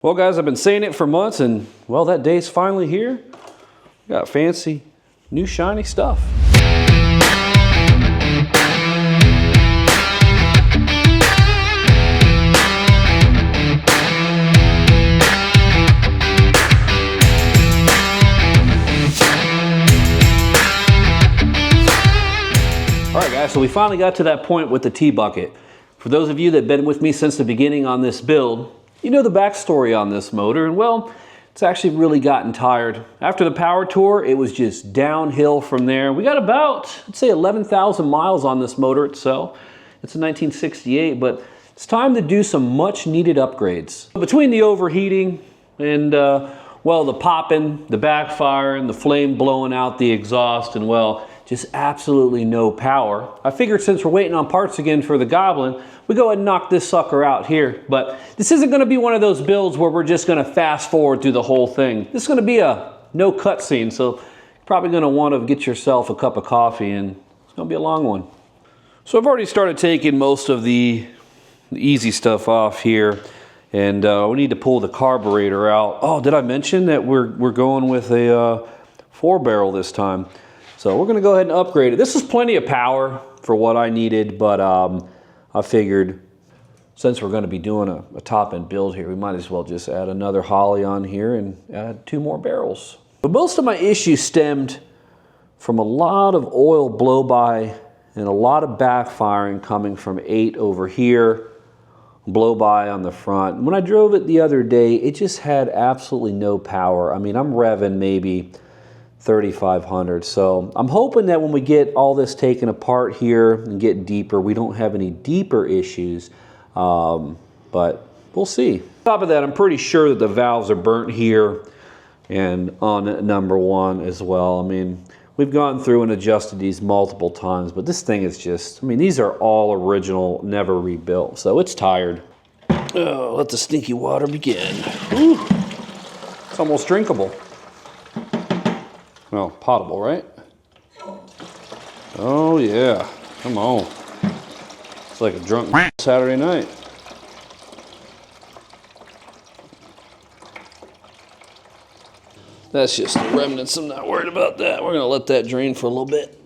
Well guys, I've been saying it for months and well, that day's finally here. We got fancy, new shiny stuff. All right guys, so we finally got to that point with the T-bucket. For those of you that have been with me since the beginning on this build, you know the backstory on this motor, and well, it's actually really gotten tired. After the power tour, it was just downhill from there. We got about, I'd say 11,000 miles on this motor itself. It's a 1968, but it's time to do some much needed upgrades. Between the overheating and well, the popping, the backfiring, the flame blowing out the exhaust, and well, just absolutely no power. I figured since we're waiting on parts again for the Goblin, we go ahead and knock this sucker out here. But this isn't gonna be one of those builds where we're just gonna fast forward through the whole thing. This is gonna be a no cutscene, so you're probably gonna wanna get yourself a cup of coffee, and it's gonna be a long one. So I've already started taking most of the easy stuff off here, and we need to pull the carburetor out. Oh, did I mention that we're going with a 4-barrel this time? So we're gonna go ahead and upgrade it. This is plenty of power for what I needed, but I figured since we're gonna be doing a top-end build here, we might as well just add another Holly on here and add 2 more barrels. But most of my issues stemmed from a lot of oil blow-by and a lot of backfiring coming from 8 over here, blow-by on the front. When I drove it the other day, it just had absolutely no power. I mean, I'm revving maybe 3,500. So I'm hoping that when we get all this taken apart here and get deeper, we don't have any deeper issues, but we'll see. On top of that, I'm pretty sure that the valves are burnt here and on number 1 as well. I mean, we've gone through and adjusted these multiple times, but this thing is just, I mean, these are all original, never rebuilt, so it's tired. Oh, let the stinky water begin. Whew. It's almost drinkable. Well, potable, right? Oh yeah, come on. It's like a drunk Saturday night. That's just the remnants. I'm not worried about that. We're gonna let that drain for a little bit.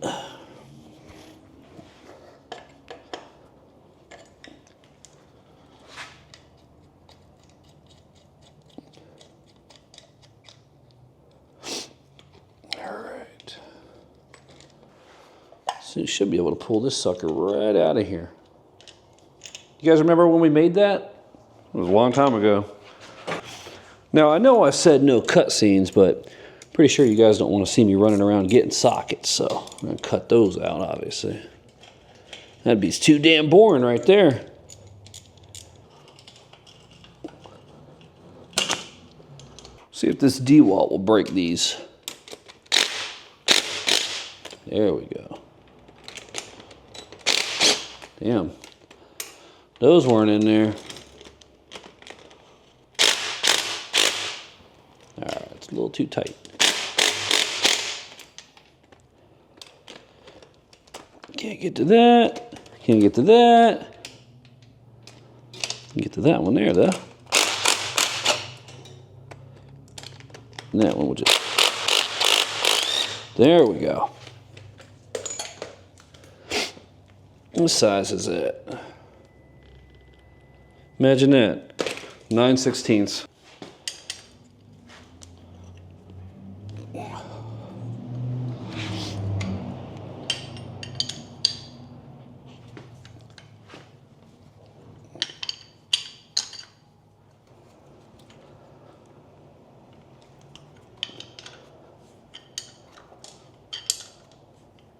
So you should be able to pull this sucker right out of here. You guys remember when we made that? It was a long time ago. Now I know I said no cutscenes, but pretty sure you guys don't want to see me running around getting sockets, so I'm gonna cut those out, obviously. That'd be too damn boring right there. See if this D-walt will break these. There we go. Damn, those weren't in there. All right, it's a little too tight. Can't get to that. Can't get to that. Can get to that one there, though. And that one will just... There we go. What size is it? Imagine that. 9/16.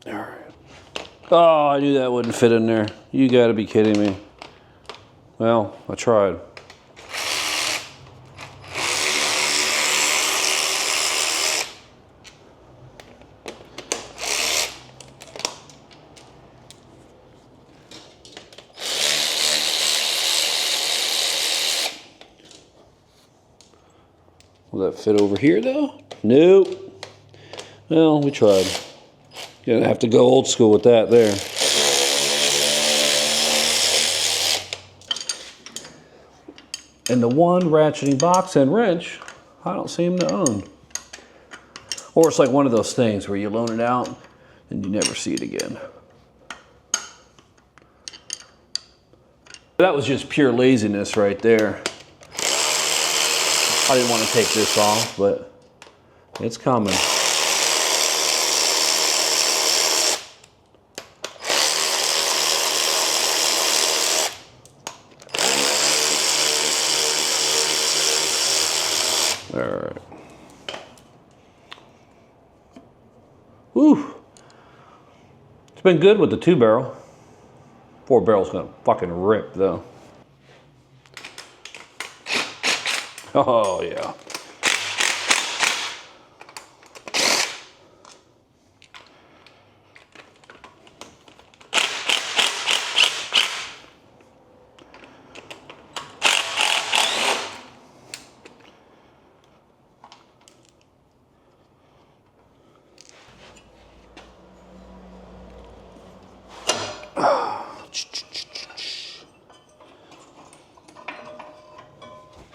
All right. Oh, I knew that wouldn't fit in there. You gotta be kidding me. Well, I tried. Will that fit over here though? Nope. Well, we tried. You're gonna have to go old school with that there. And the one ratcheting box and wrench, I don't seem to own. Or it's like one of those things where you loan it out and you never see it again. That was just pure laziness right there. I didn't want to take this off, but it's coming. All right. Whew. It's been good with the 2-barrel. 4-barrel's gonna fucking rip though. Oh yeah.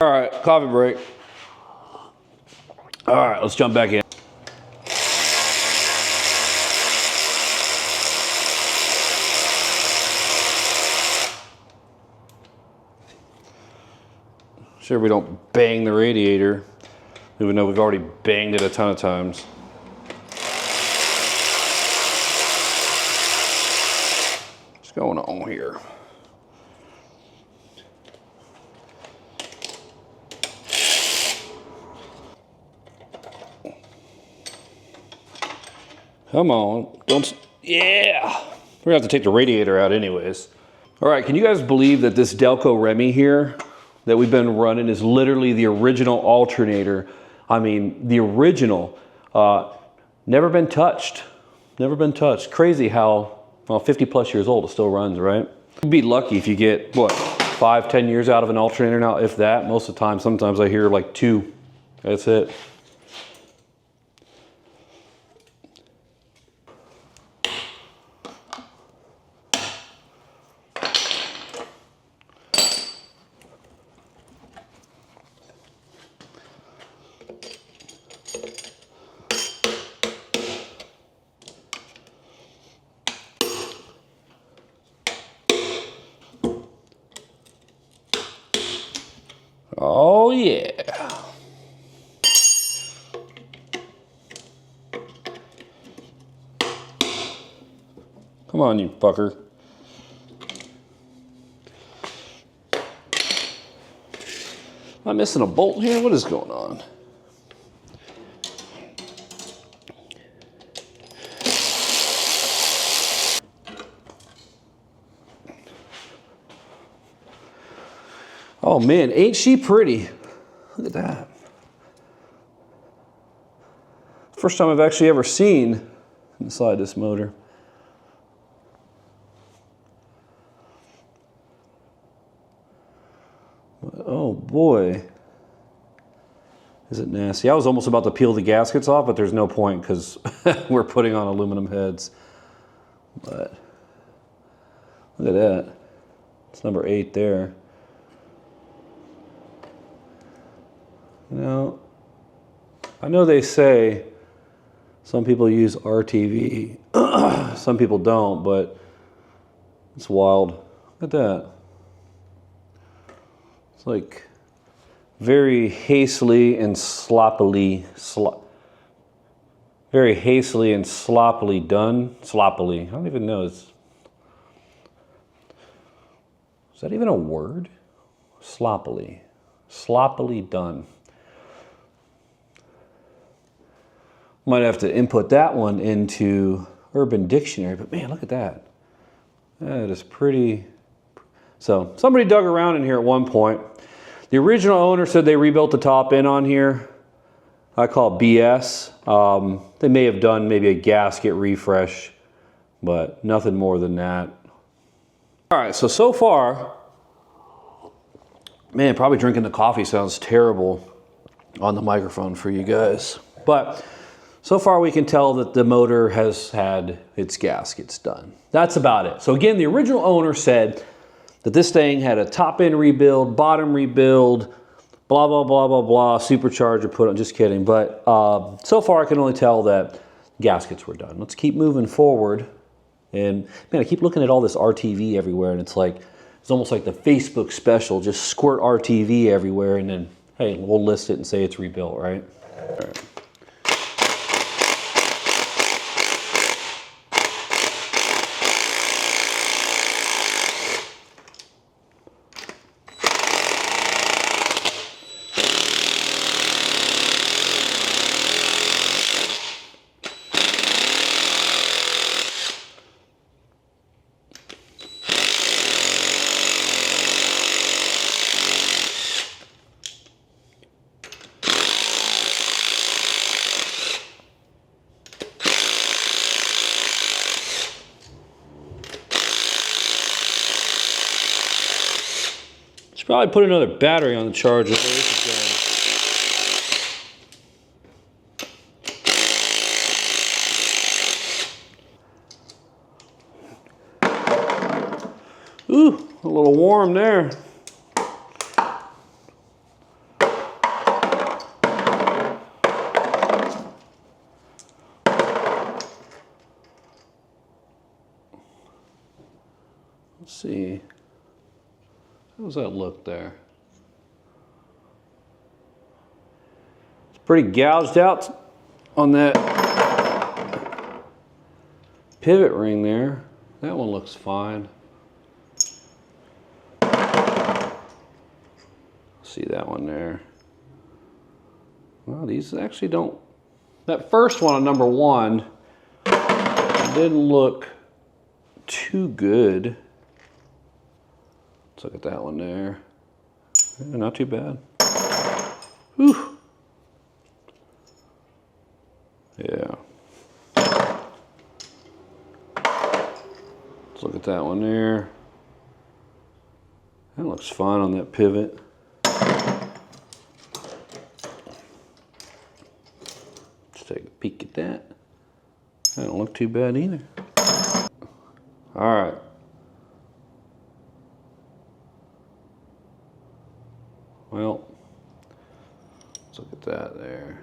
All right, coffee break. All right, let's jump back in. Sure we don't bang the radiator, even though we've already banged it a ton of times. What's going on here? Come on, don't, yeah. We're gonna have to take the radiator out anyways. All right, can you guys believe that this Delco Remy here that we've been running is literally the original alternator? I mean, the original, never been touched. Never been touched. Crazy how, well, 50 plus years old, it still runs, right? You'd be lucky if you get, what, 5, 10 years out of an alternator now, if that. Most of the time, sometimes I hear like 2, that's it. Oh yeah. Come on, you fucker. Am I missing a bolt here? What is going on? Oh man, ain't she pretty? Look at that. First time I've actually ever seen inside this motor. Oh boy. Is it nasty? I was almost about to peel the gaskets off, but there's no point because we're putting on aluminum heads. But look at that. It's number 8 there. Now, I know they say some people use RTV, some people don't, but it's wild. Look at that. It's like very hastily and sloppily, very hastily and sloppily done. Sloppily, I don't even know. Is that even a word? Sloppily. Sloppily done. Might have to input that one into Urban Dictionary, but man, look at that. That is pretty. So somebody dug around in here at one point. The original owner said they rebuilt the top end on here. I call it BS. They may have done maybe a gasket refresh, but nothing more than that. All right, so far, man, probably drinking the coffee sounds terrible on the microphone for you guys. But so far we can tell that the motor has had its gaskets done. That's about it. So again, the original owner said that this thing had a top end rebuild, bottom rebuild, blah, blah, blah, blah, blah, supercharger put on, just kidding. But so far I can only tell that gaskets were done. Let's keep moving forward. And man, I keep looking at all this RTV everywhere, and it's like, it's almost like the Facebook special, just squirt RTV everywhere, and then, hey, we'll list it and say it's rebuilt, right? All right. Probably put another battery on the charger. Ooh, a little warm there. Let's see. How does that look there? It's pretty gouged out on that pivot ring there. That one looks fine. See that one there. Well, these actually don't. That first one on number 1 didn't look too good. Let's look at that one there. Yeah, not too bad. Whew. Yeah. Let's look at that one there. That looks fine on that pivot. Let's take a peek at that. That don't look too bad either. All right. Well, let's look at that there.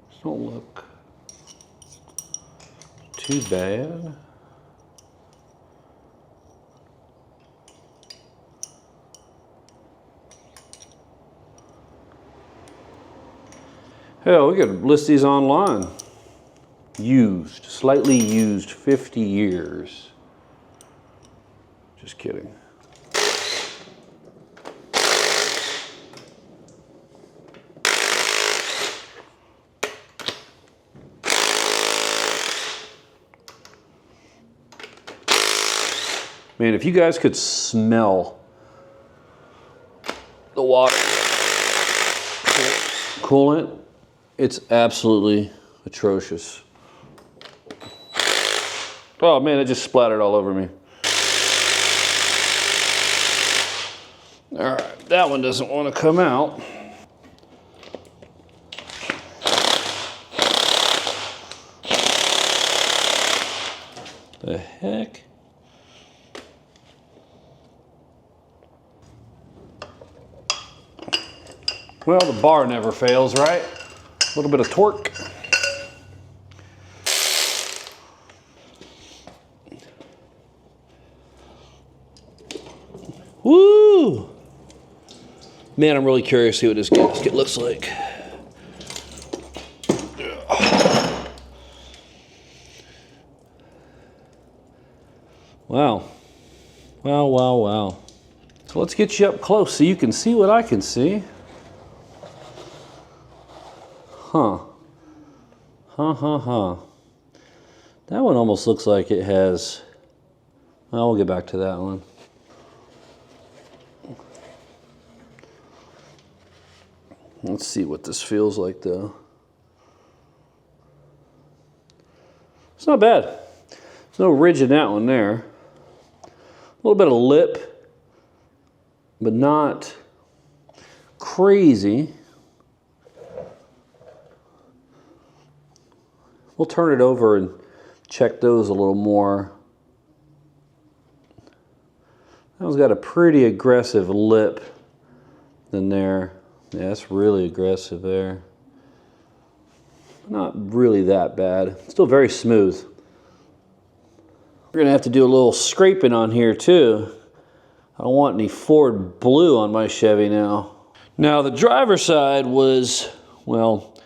This don't look too bad. Hell, we could list these online. Used, slightly used, 50 years. Just kidding. Man, if you guys could smell the water coolant, it's absolutely atrocious. Oh man, it just splattered all over me. All right, that one doesn't want to come out. The heck? Well, the bar never fails, right? A little bit of torque. Woo! Man, I'm really curious to see what this gasket looks like. Wow. Wow, wow, wow. So let's get you up close so you can see what I can see. Huh. Huh. That one almost looks like it has... Well, we'll get back to that one. Let's see what this feels like though. It's not bad. There's no ridge in that one there. A little bit of lip, but not crazy. We'll turn it over and check those a little more. That one's got a pretty aggressive lip in there. Yeah, that's really aggressive there. Not really that bad. Still very smooth. We're gonna have to do a little scraping on here too. I don't want any Ford blue on my Chevy now. Now the driver's side was, well,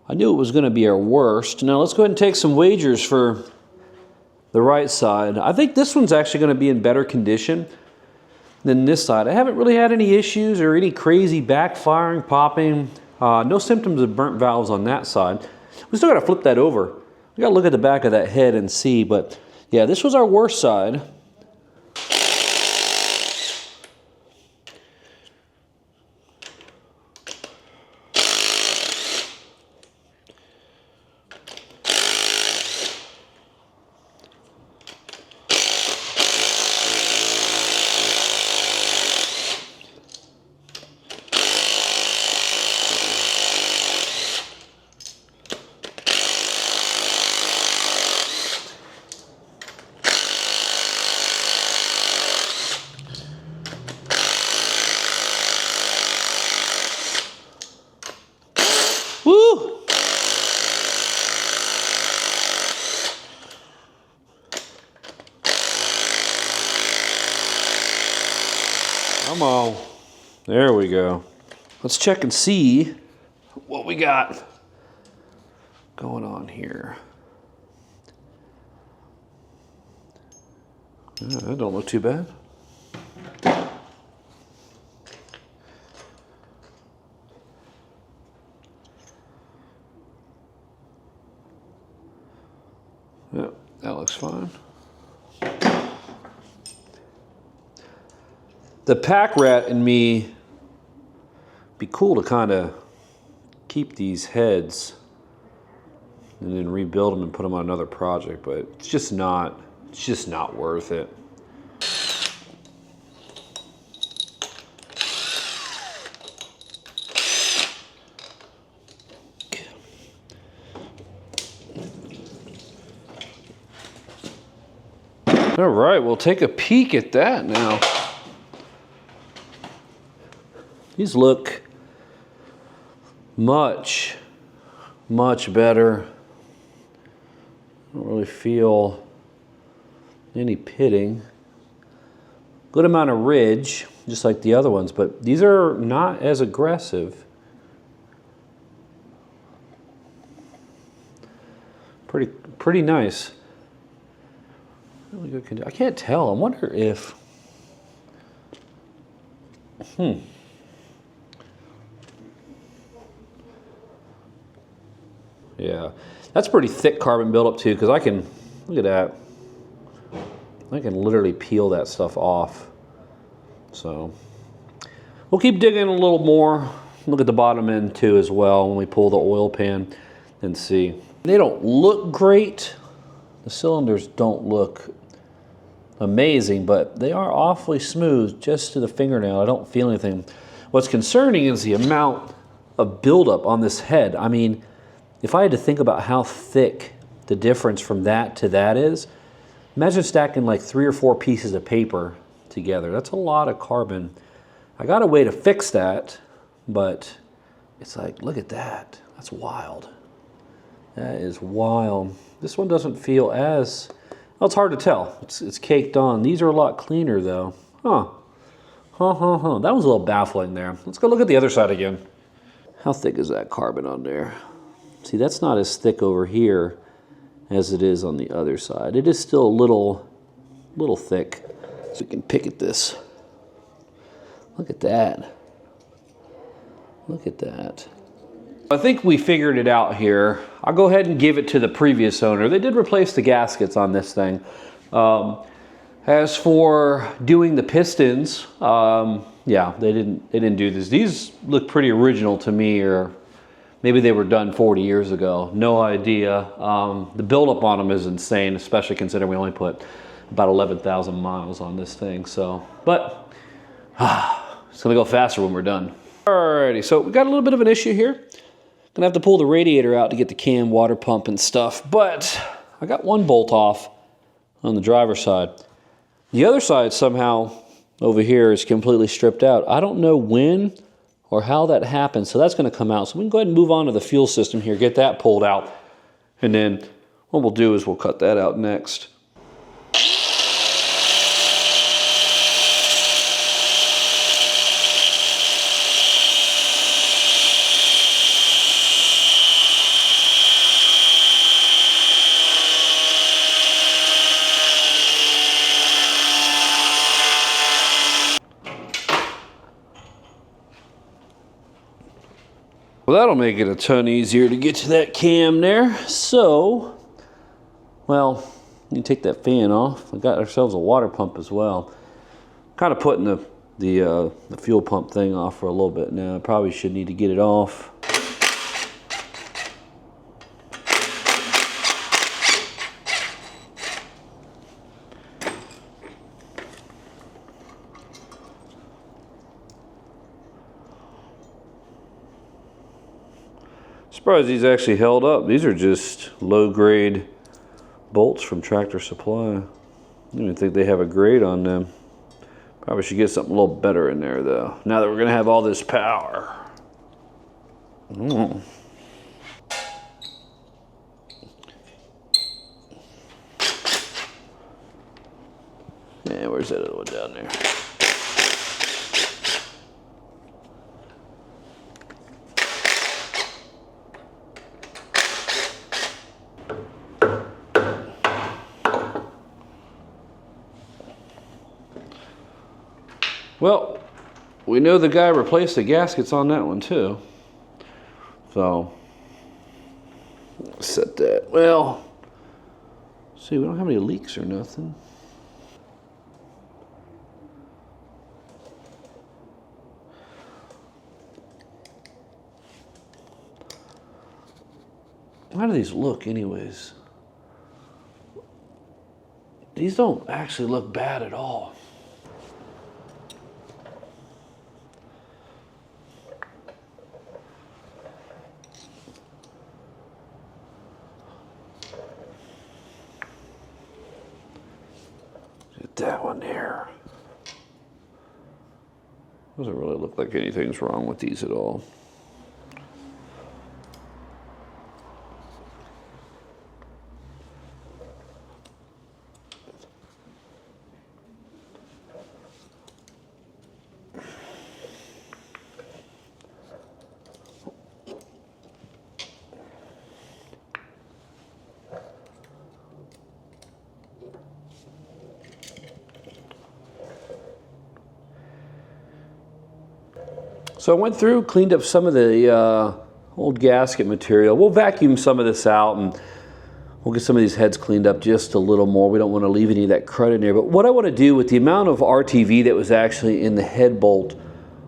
I knew it was gonna be our worst. Now let's go ahead and take some wagers for the right side. I think this one's actually gonna be in better condition than this side. I haven't really had any issues or any crazy backfiring, popping. No symptoms of burnt valves on that side. We still gotta flip that over. We gotta look at the back of that head and see, but yeah, this was our worst side. Woo! Come on. There we go. Let's check and see what we got going on here. That don't look too bad. Yep, that looks fine. The pack rat in me, be cool to kind of keep these heads and then rebuild them and put them on another project, but it's just not worth it. All right, we'll take a peek at that now. These look much better. I don't really feel any pitting. Good amount of ridge, just like the other ones, but these are not as aggressive. Pretty nice. Really good condition. I can't tell. I wonder if, yeah, that's pretty thick carbon buildup too, because I can, look at that. I can literally peel that stuff off. So we'll keep digging a little more. Look at the bottom end too as well when we pull the oil pan and see. They don't look great. The cylinders don't look amazing, but they are awfully smooth just to the fingernail. I don't feel anything. What's concerning is the amount of buildup on this head. I mean, if I had to think about how thick the difference from that to that is, imagine stacking like 3 or 4 pieces of paper together. That's a lot of carbon. I got a way to fix that, but it's like, look at that. That's wild. That is wild. This one doesn't feel as, well, it's hard to tell. It's caked on. These are a lot cleaner though. Huh. That was a little baffling there. Let's go look at the other side again. How thick is that carbon on there? See, that's not as thick over here as it is on the other side. It is still a little thick. So we can pick at this. Look at that. Look at that. I think we figured it out here. I'll go ahead and give it to the previous owner. They did replace the gaskets on this thing. As for doing the pistons, yeah, they didn't do this. These look pretty original to me, or maybe they were done 40 years ago. No idea. The buildup on them is insane, especially considering we only put about 11,000 miles on this thing. So, but it's gonna go faster when we're done. Alrighty, so we got a little bit of an issue here. Gonna have to pull the radiator out to get the cam water pump and stuff, but I got one bolt off on the driver's side. The other side somehow over here is completely stripped out. I don't know when or how that happened, so that's going to come out. So we can go ahead and move on to the fuel system here, get that pulled out, and then what we'll do is we'll cut that out next. Well, that'll make it a ton easier to get to that cam there. So, well, you take that fan off. We got ourselves a water pump as well. Kind of putting the fuel pump thing off for a little bit now. I probably should need to get it off. Surprised these actually held up. These are just low-grade bolts from Tractor Supply. I don't even think they have a grade on them. Probably should get something a little better in there though, now that we're gonna have all this power. Yeah, where's that other one down there? Well, we know the guy replaced the gaskets on that one too. So, set that. Well, see, we don't have any leaks or nothing. How do these look anyways? These don't actually look bad at all. That one there. Doesn't really look like anything's wrong with these at all. So I went through, cleaned up some of the old gasket material. We'll vacuum some of this out and we'll get some of these heads cleaned up just a little more. We don't want to leave any of that crud in there. But what I want to do with the amount of RTV that was actually in the head bolt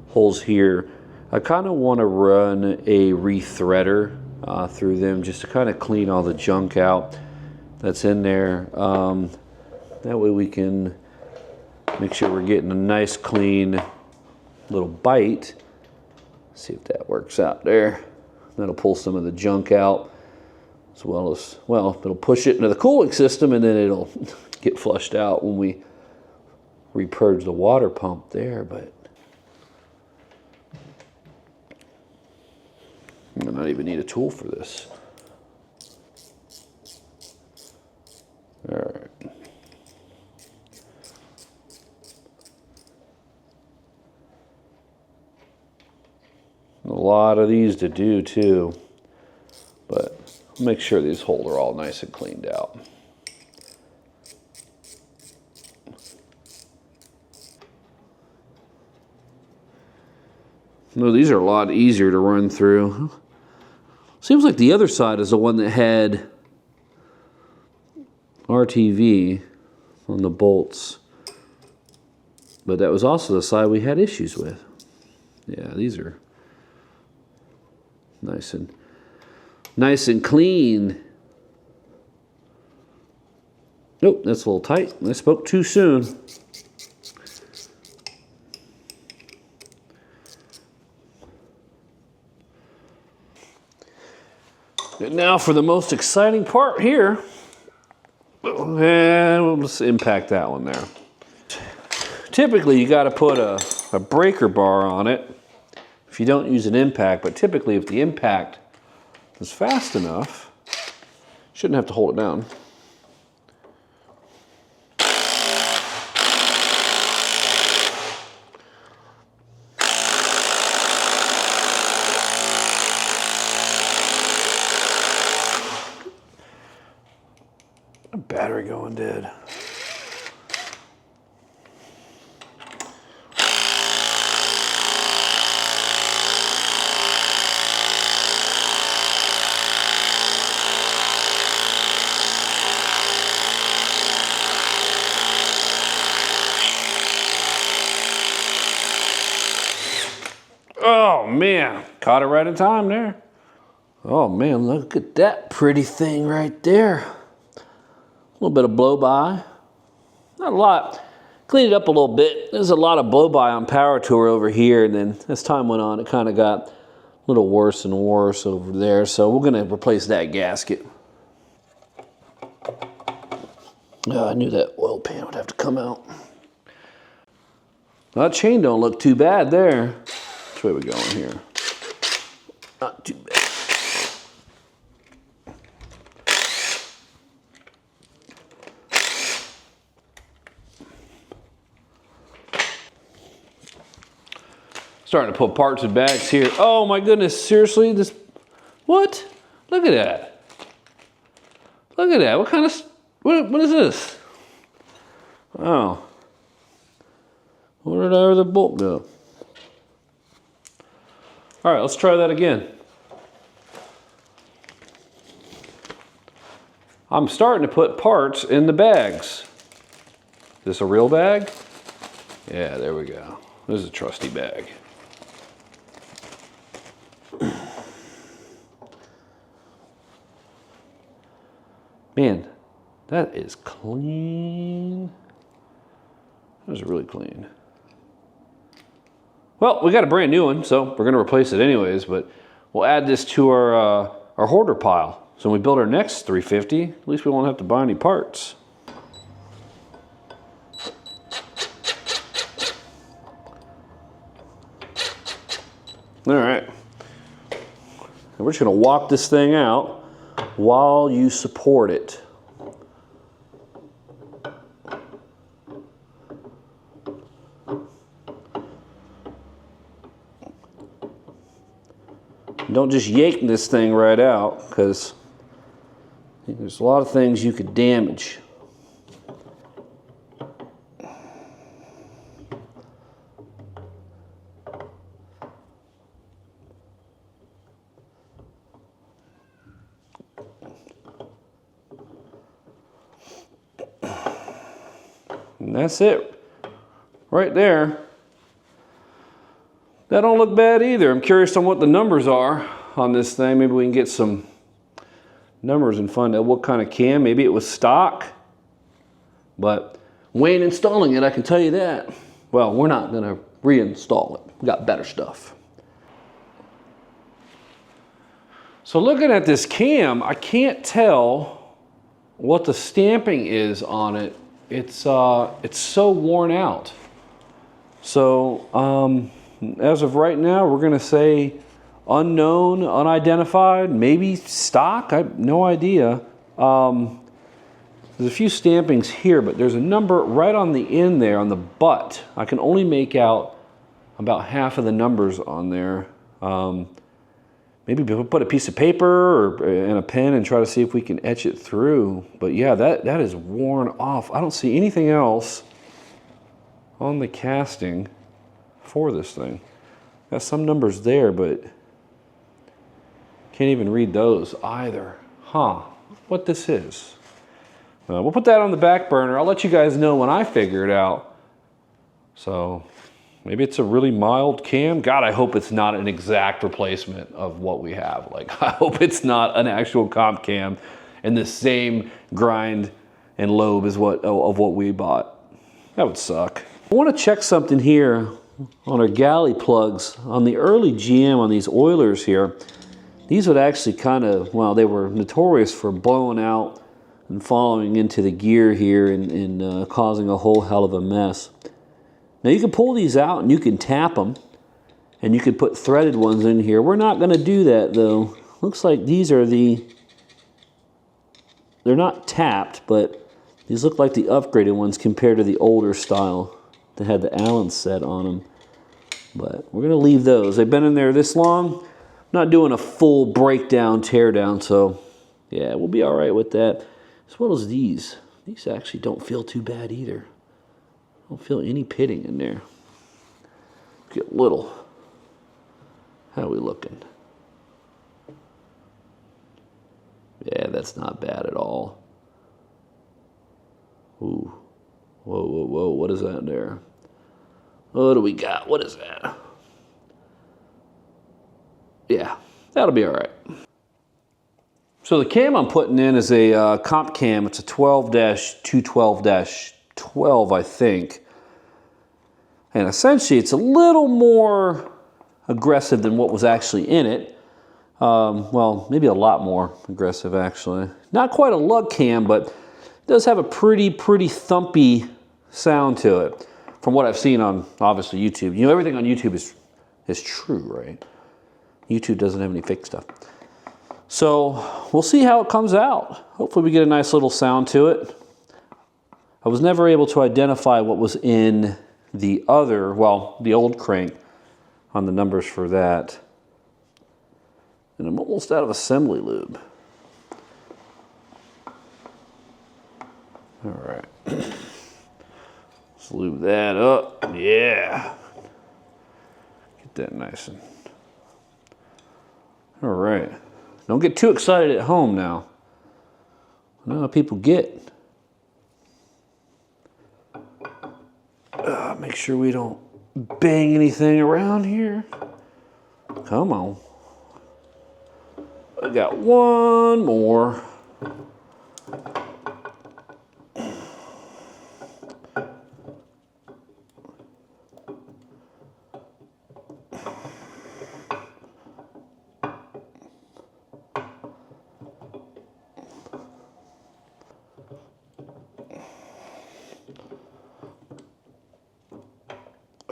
holes here, I kind of want to run a rethreader through them just to kind of clean all the junk out that's in there. That way we can make sure we're getting a nice clean little bite. See if that works out there. That'll pull some of the junk out as well as, well, it'll push it into the cooling system and then it'll get flushed out when we repurge the water pump there. But I don't even need a tool for this. All right. A lot of these to do too, but make sure these holes are all nice and cleaned out. No, these are a lot easier to run through. Seems like the other side is the one that had RTV on the bolts, but that was also the side we had issues with. Yeah, these are nice and clean. Nope, that's a little tight. I spoke too soon. And now for the most exciting part here. And we'll just impact that one there. Typically, you got to put a breaker bar on it if you don't use an impact, but typically if the impact is fast enough, shouldn't have to hold it down. Battery going dead. Oh man, caught it right in time there. Oh man, look at that pretty thing right there. A little bit of blow by. Not a lot. Cleaned it up a little bit. There's a lot of blow by on Power Tour over here, and then as time went on, it kind of got a little worse and worse over there. So we're gonna replace that gasket. Oh, I knew that oil pan would have to come out. That chain don't look too bad there. Which way we going here? Not too bad. Starting to put parts in bags here. Oh my goodness, seriously? This, what? Look at that. Look at that. What kind of, what is this? Oh. Where did our other bolt go? All right, let's try that again. I'm starting to put parts in the bags. Is this a real bag? Yeah, there we go. This is a trusty bag. Man, that is clean. That is really clean. Well, we got a brand new one, so we're going to replace it anyways, but we'll add this to our hoarder pile. So when we build our next 350, at least we won't have to buy any parts. All right. And we're just going to walk this thing out while you support it. Don't just yank this thing right out, because there's a lot of things you could damage. And that's it right there. That don't look bad either. I'm curious on what the numbers are on this thing. Maybe we can get some numbers and find out what kind of cam. Maybe it was stock, but we ain't installing it, I can tell you that. Well, we're not gonna reinstall it. We got better stuff. So looking at this cam, I can't tell what the stamping is on it. It's so worn out. So as of right now, we're gonna say unknown, unidentified, maybe stock. I have no idea. There's a few stampings here, but there's a number right on the end there on the butt. I can only make out about half of the numbers on there. Maybe put a piece of paper and a pen and try to see if we can etch it through. But yeah, that is worn off. I don't see anything else on the casting for this thing. Got some numbers there, but can't even read those either. Huh, what this is. We'll put that on the back burner. I'll let you guys know when I figure it out. So maybe it's a really mild cam. God, I hope it's not an exact replacement of what we have. Like, I hope it's not an actual comp cam and the same grind and lobe as of what we bought. That would suck. I want to check something here on our galley plugs. On the early GM on these Oilers here, these would actually kind of, well, they were notorious for blowing out and falling into the gear here and causing a whole hell of a mess. Now you can pull these out and you can tap them, and you can put threaded ones in here. We're not going to do that though. Looks like these are they're not tapped, but these look like the upgraded ones compared to the older style that had the Allen set on them. But we're going to leave those. They've been in there this long. I'm not doing a full breakdown, teardown, so yeah, we'll be all right with that. As well as these. These actually don't feel too bad either. I don't feel any pitting in there. Get little. How are we looking? Yeah, that's not bad at all. Ooh. Whoa, whoa, whoa. What is that there? What do we got? What is that? Yeah, that'll be all right. So the cam I'm putting in is a comp cam. It's a 12-212-12, I think. And essentially, it's a little more aggressive than what was actually in it. Well, maybe a lot more aggressive, actually. Not quite a lug cam, but it does have a pretty thumpy sound to it. From what I've seen on, obviously, YouTube. You know, everything on YouTube is true, right? YouTube doesn't have any fake stuff. So we'll see how it comes out. Hopefully we get a nice little sound to it. I was never able to identify what was in the other, well, the old crank on the numbers for that. And I'm almost out of assembly lube. All right. Let's lube that up. Yeah. Get that nice and... All right. Don't get too excited at home now. I know how people get. Make sure we don't bang anything around here. Come on. I got one more.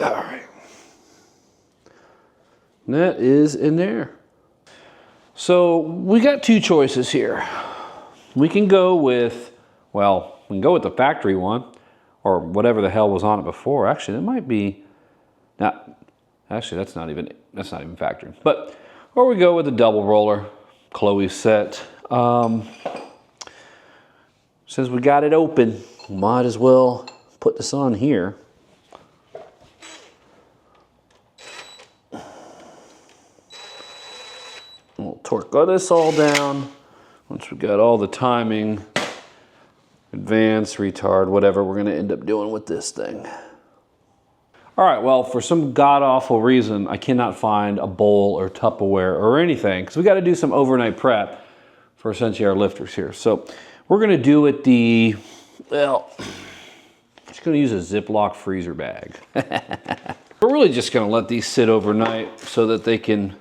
All right. That is in there. So we got two choices here. We can go with, well, we can go with the factory one, or whatever the hell was on it before. Actually, that might be, not, actually that's not even factory. But, or we go with the double roller Cloyes set. Since we got it open, we might as well put this on here. We'll torque this all down. Once we got all the timing, advance, retard, whatever we're gonna end up doing with this thing. All right, well, for some god-awful reason, I cannot find a bowl or Tupperware or anything, because we gotta do some overnight prep for essentially our lifters here. So we're gonna do it the, well, just gonna use a Ziploc freezer bag. We're really just gonna let these sit overnight so that they can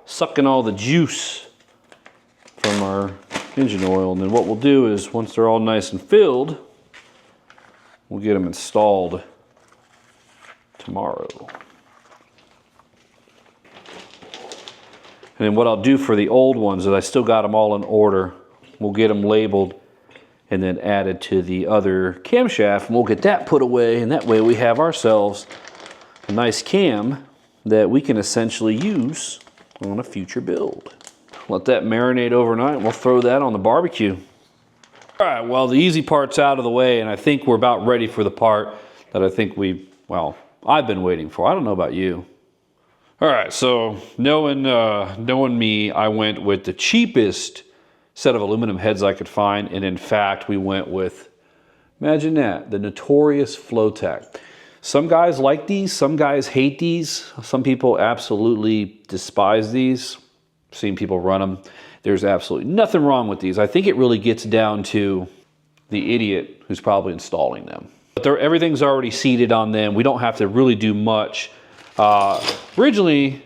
suck in all the juice from our engine oil. And then what we'll do is, once they're all nice and filled, we'll get them installed tomorrow. And then what I'll do for the old ones is I still got them all in order. We'll get them labeled and then added to the other camshaft, and we'll get that put away, and that way we have ourselves a nice cam that we can essentially use on a future build. Let that marinate overnight, and we'll throw that on the barbecue. All right, well, the easy part's out of the way, and I think we're about ready for the part that I think I've been waiting for. I don't know about you. All right, so knowing me, I went with the cheapest set of aluminum heads I could find, and in fact, we went with, imagine that, the notorious Flowtech. Some guys like these, some guys hate these, some people absolutely despise these. I've seen people run them. There's absolutely nothing wrong with these. I think it really gets down to the idiot who's probably installing them. But everything's already seated on them. We don't have to really do much. Originally, I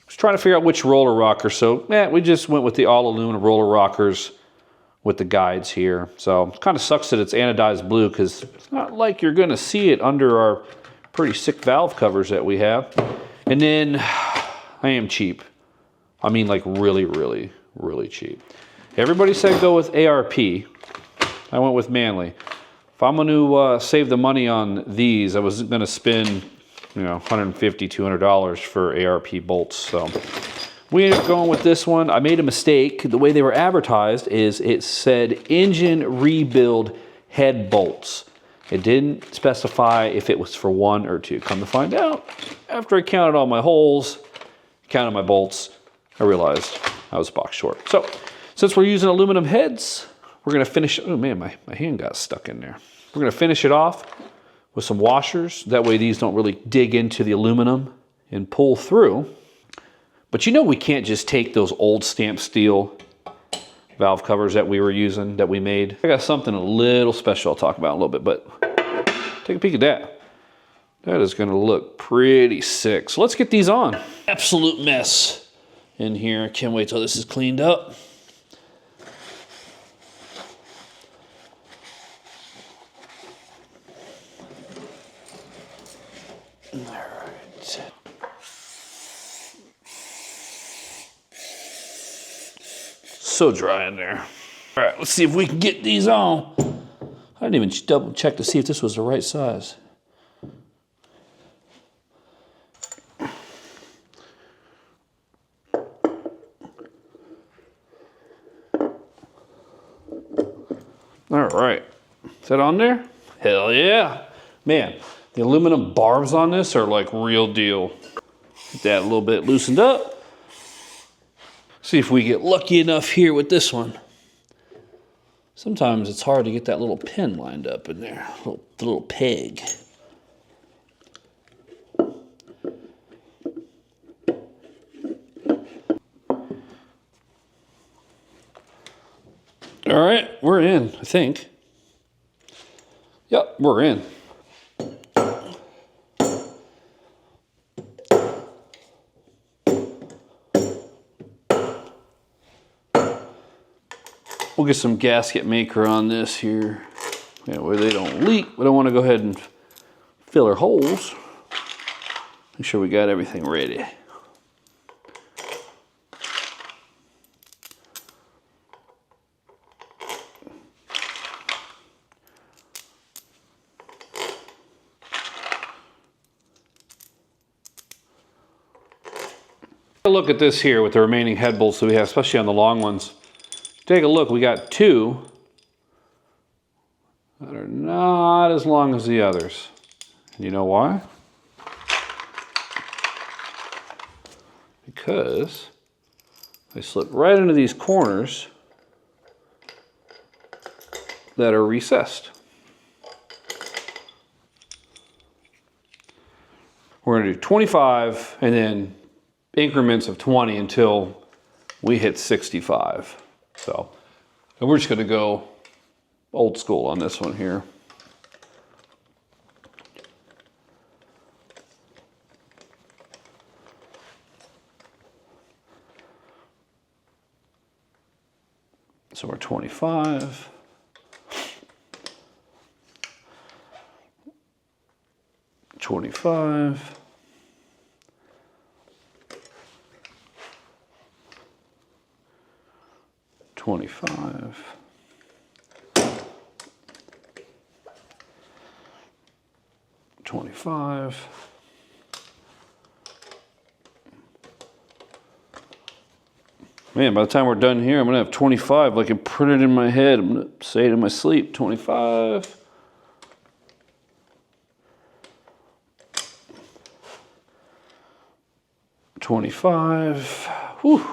was trying to figure out which roller rocker, so we just went with the all aluminum roller rockers with the guides here. So it kind of sucks that it's anodized blue because it's not like you're gonna see it under our pretty sick valve covers that we have. And then I am cheap. I mean like really, really, really cheap. Everybody said go with ARP. I went with Manley. If I'm gonna save the money on these, I was gonna spend, you know, $150, $200 for ARP bolts. So we ended up going with this one. I made a mistake. The way they were advertised is it said engine rebuild head bolts. It didn't specify if it was for 1 or 2. Come to find out, after I counted all my holes, counted my bolts, I realized I was a box short. So since we're using aluminum heads, we're gonna finish, oh man, my hand got stuck in there. We're gonna finish it off with some washers. That way these don't really dig into the aluminum and pull through. But you know we can't just take those old stamped steel valve covers that we were using, that we made. I got something a little special I'll talk about in a little bit, but take a peek at that. That is gonna look pretty sick. So let's get these on. Absolute mess in here. I can't wait till this is cleaned up. All right. So dry in there. All right, let's see if we can get these on. I didn't even double check to see if this was the right size. All right, is that on there? Hell yeah. Man, the aluminum barbs on this are like real deal. Get that a little bit loosened up. See if we get lucky enough here with this one. Sometimes it's hard to get that little pin lined up in there, the little peg. All right, we're in, I think. Yep, we're in. We'll get some gasket maker on this here. That way they don't leak. We don't want to go ahead and fill our holes. Make sure we got everything ready. Look at this here with the remaining head bolts that we have, especially on the long ones. Take a look, we got 2 that are not as long as the others. And you know why? Because they slip right into these corners that are recessed. We're gonna do 25 and then increments of 20 until we hit 65. So, and we're just gonna go old school on this one here. So we're 25. $25. $25. $25. Man, by the time we're done here, I'm gonna have 25 like it printed in my head. I'm gonna say it in my sleep. 25. $25. Whew.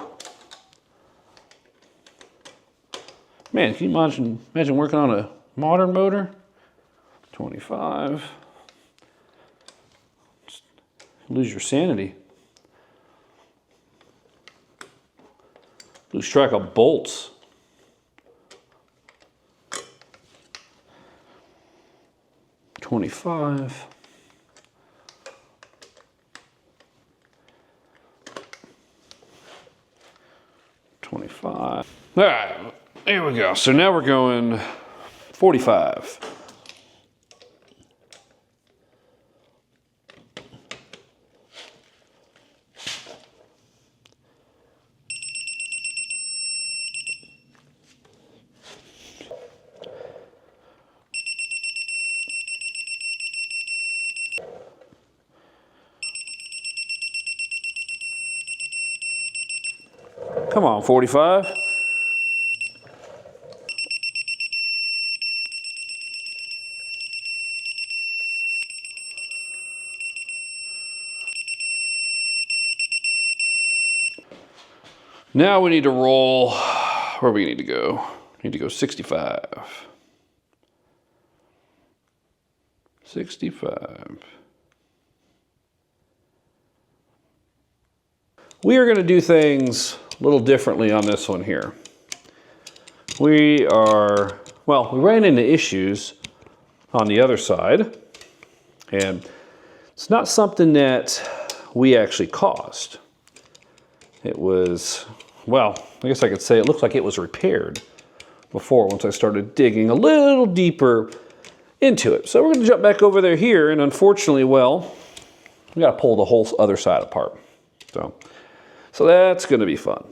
Man, can you imagine working on a modern motor? 25. Just lose your sanity. Lose track of bolts. $25. $25. All right. There we go. So now we're going 45. Come on, 45. Now we need to roll, where do we need to go? We need to go 65. 65. We are going to do things a little differently on this one here. We ran into issues on the other side, and it's not something that we actually caused. It was, well, I guess I could say it looks like it was repaired before once I started digging a little deeper into it. So we're going to jump back over there here, and unfortunately, well, we got to pull the whole other side apart. So that's going to be fun.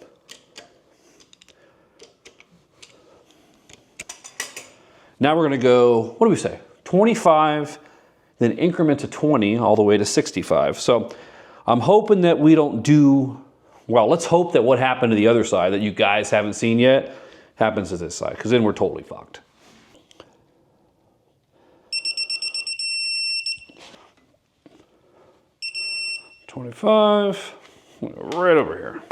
Now we're going to go, what do we say? 25, then increment to 20 all the way to 65. So I'm hoping that we don't do, well, let's hope that what happened to the other side that you guys haven't seen yet happens to this side, because then we're totally fucked. $25, right over here.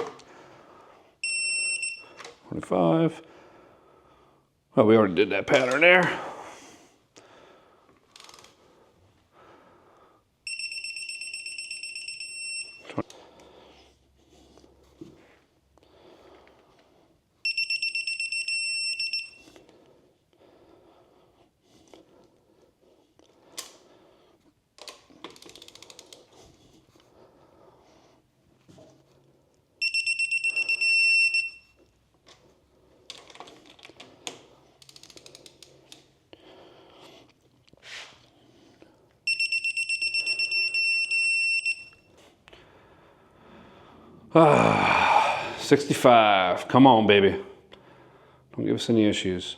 25. Well, we already did that pattern there. Ah, 65. Come on, baby. Don't give us any issues.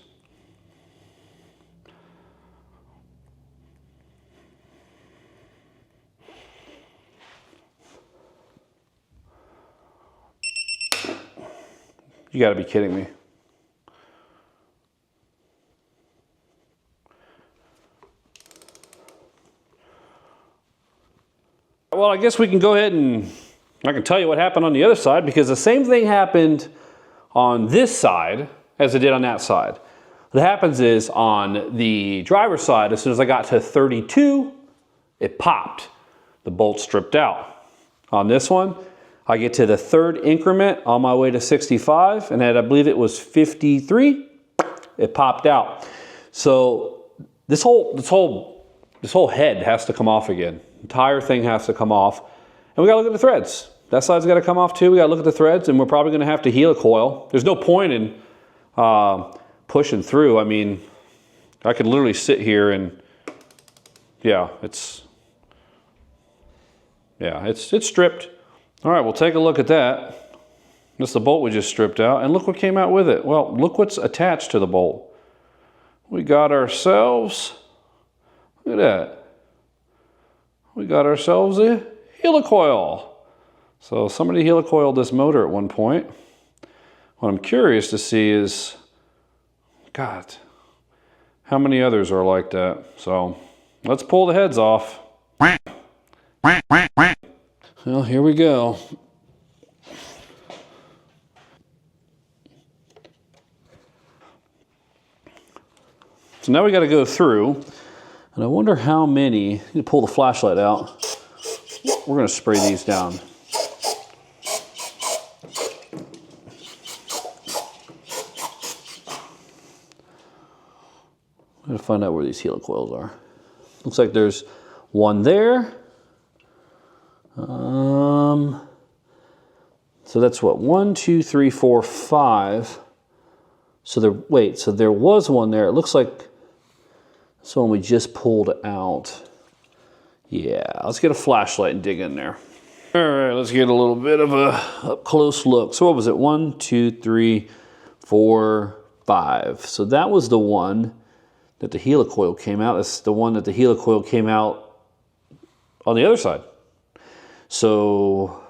You gotta be kidding me. Well, I guess we can go ahead and I can tell you what happened on the other side, because the same thing happened on this side as it did on that side. What happens is on the driver's side, as soon as I got to 32, it popped. The bolt stripped out. On this one, I get to the third increment on my way to 65, and at I believe it was 53, it popped out. So this whole head has to come off again. The entire thing has to come off, and we gotta look at the threads. That side's got to come off too. We got to look at the threads, and we're probably going to have to helicoil. There's no point in pushing through. I mean, I could literally sit here and, yeah, it's stripped. All right, we'll take a look at that. This is the bolt we just stripped out, and look what came out with it. Well, look what's attached to the bolt. We got ourselves, look at that. We got ourselves a helicoil. So somebody helicoiled this motor at one point. What I'm curious to see is, God, how many others are like that? So let's pull the heads off. Well, here we go. So now we got to go through, and I wonder how many, you need to pull the flashlight out. We're going to spray these down. I'm going to find out where these helicoils are. Looks like there's one there. So that's what, 1, 2, 3, 4, 5. So there was one there. It looks like this one we just pulled out. Yeah, let's get a flashlight and dig in there. All right, let's get a little bit of a up close look. So what was it? 1, 2, 3, 4, 5. So that was the one that the helicoil came out. That's the one that the helicoil came out on the other side. So,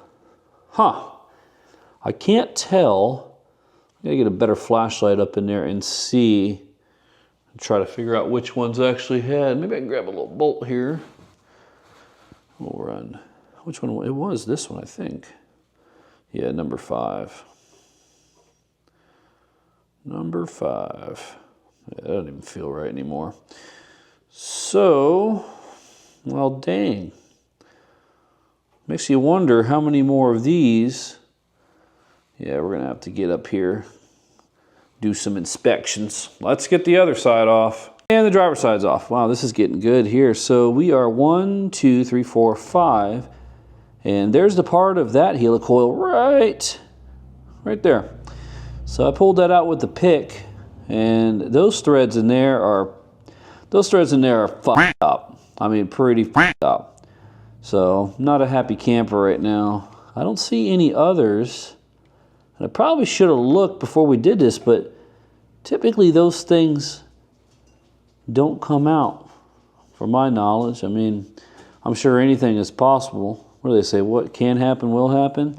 I can't tell. I gotta get a better flashlight up in there and see, and try to figure out which ones I actually had. Maybe I can grab a little bolt here. We'll run. Which one? It was this one, I think. Yeah, number 5. Number 5. Yeah, that doesn't even feel right anymore. So, well, dang. Makes you wonder how many more of these. Yeah, we're gonna have to get up here, do some inspections. Let's get the other side off. And the driver's side's off. Wow, this is getting good here. So we are 1, 2, 3, 4, 5. And there's the part of that helicoil right there. So I pulled that out with the pick, and those threads in there are fucked up. I mean, pretty fucked up. So not a happy camper right now. I don't see any others. And I probably should have looked before we did this, but typically those things don't come out, from my knowledge. I mean, I'm sure anything is possible. What do they say? What can happen will happen.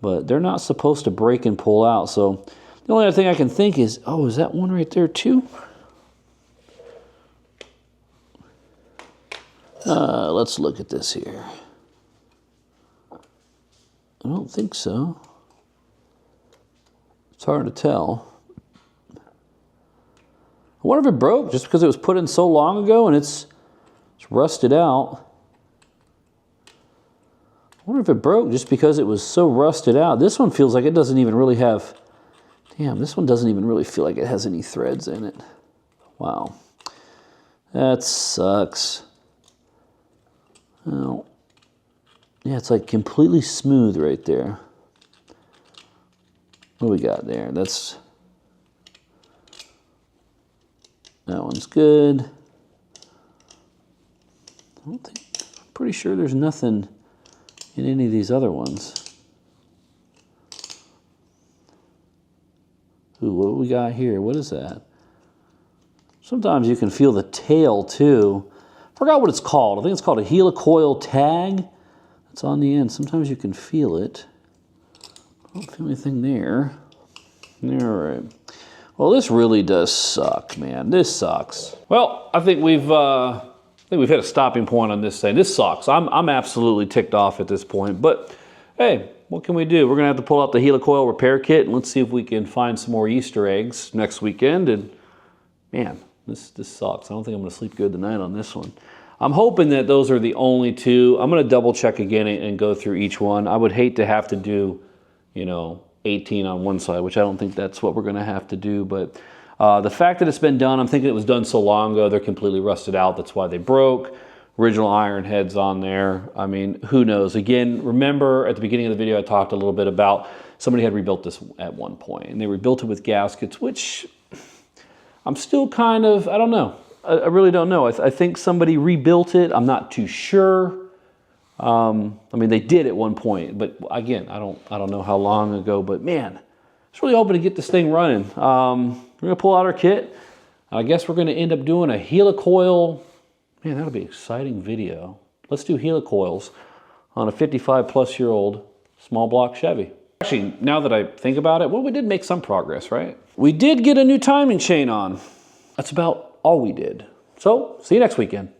But they're not supposed to break and pull out. So the only other thing I can think is, oh, is that one right there too? Let's look at this here. I don't think so. It's hard to tell. I wonder if it broke just because it was put in so long ago and it's rusted out. I wonder if it broke just because it was so rusted out. This one feels like it doesn't even really have, damn, this one doesn't even really feel like it has any threads in it. Wow. That sucks. Well, yeah, it's like completely smooth right there. What do we got there? That one's good. I'm pretty sure there's nothing in any of these other ones. Ooh, what do we got here? What is that? Sometimes you can feel the tail too. I forgot what it's called. I think it's called a helicoil tag. It's on the end. Sometimes you can feel it. I don't feel anything there. All right. Well, this really does suck, man. This sucks. Well, I think we've hit a stopping point on this thing. This sucks. I'm absolutely ticked off at this point. But hey, what can we do? We're gonna have to pull out the helicoil repair kit and let's see if we can find some more Easter eggs next weekend. And man, this sucks. I don't think I'm gonna sleep good tonight on this one. I'm hoping that those are the only two. I'm gonna double check again and go through each one. I would hate to have to do, 18 on one side, which I don't think that's what we're gonna have to do. But the fact that it's been done, I'm thinking it was done so long ago, they're completely rusted out. That's why they broke. Original iron heads on there. I mean, who knows? Again, remember at the beginning of the video, I talked a little bit about somebody had rebuilt this at one point, and they rebuilt it with gaskets, which I'm still kind of, I don't know. I really don't know. I think somebody rebuilt it. I'm not too sure. I mean, they did at one point, but again, I don't know how long ago, but man, just really hoping to get this thing running. We're gonna pull out our kit. I guess we're gonna end up doing a helicoil. Man, that'll be an exciting video. Let's do helicoils on a 55-plus-year-old small block Chevy. Actually, now that I think about it, well, we did make some progress, right? We did get a new timing chain on. That's about all we did. So, see you next weekend.